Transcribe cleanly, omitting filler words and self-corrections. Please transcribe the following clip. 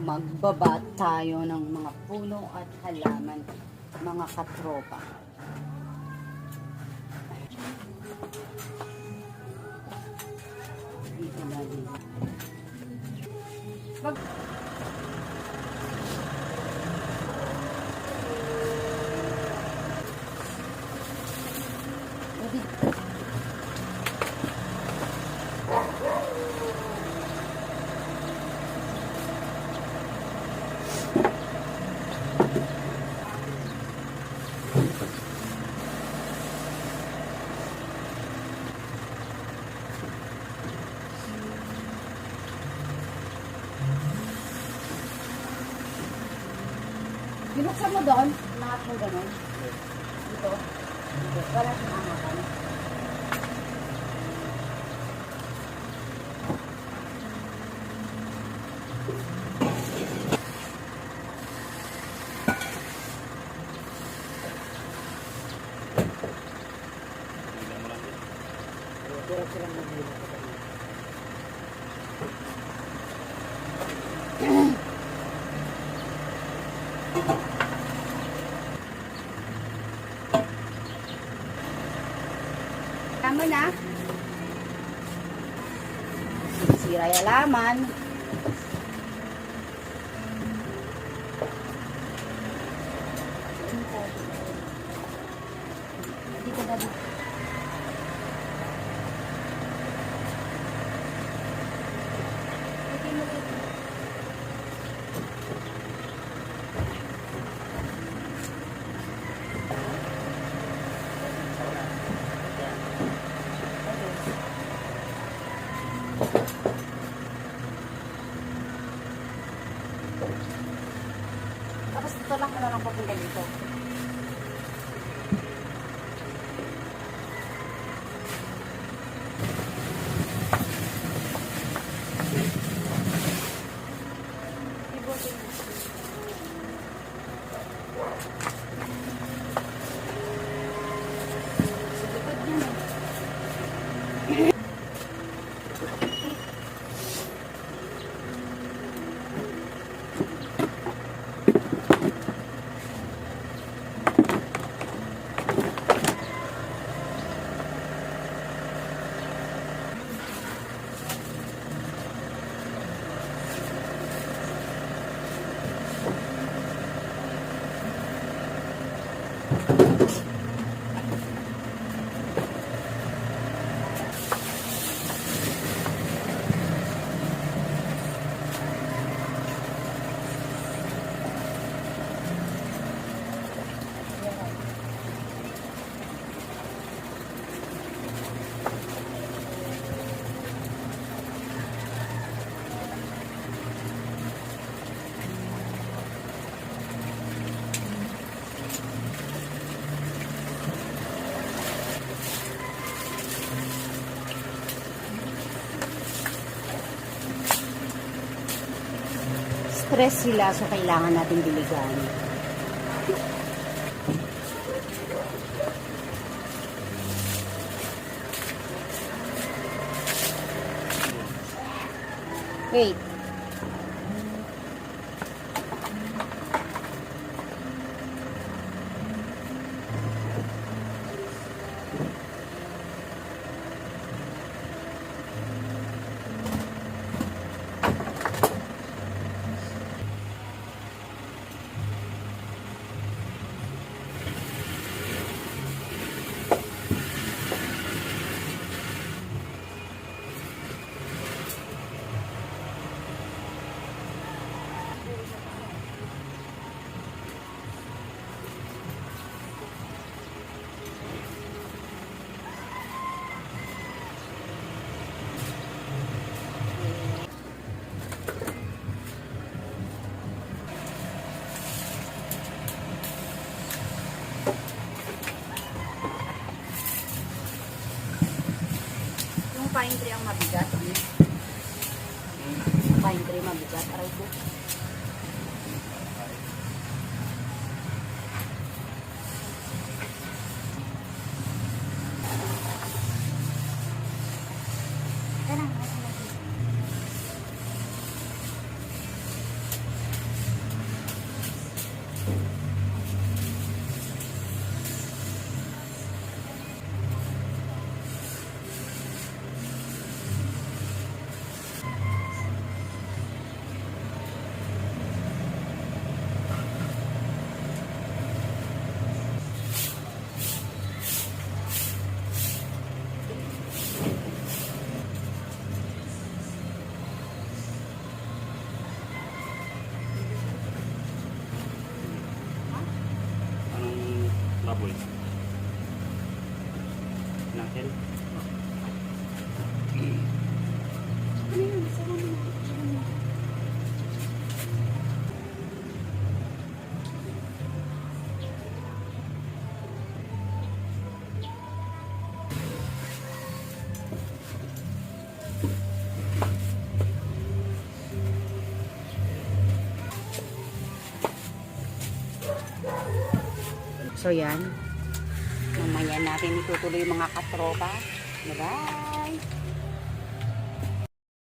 magbaba tayo ng mga puno at halaman, mga katropa. Dito na dito. Binuksan mo doon, lahat mo gano'n. Dito. Dito. Wala siyang angakan. Tama na. Sira yung laman. Dito na dito. Tapos tulak mo na lang papunta dito. Stress sila, so kailangan natin diligan. Wait. Pine tree ang mabigat. Pine tree mabigat. Aray ko. habol. Natin. Ano yun? Sama mo na. Sama mo. So yan. Mamaya natin itutuloy yung mga katropa. Bye!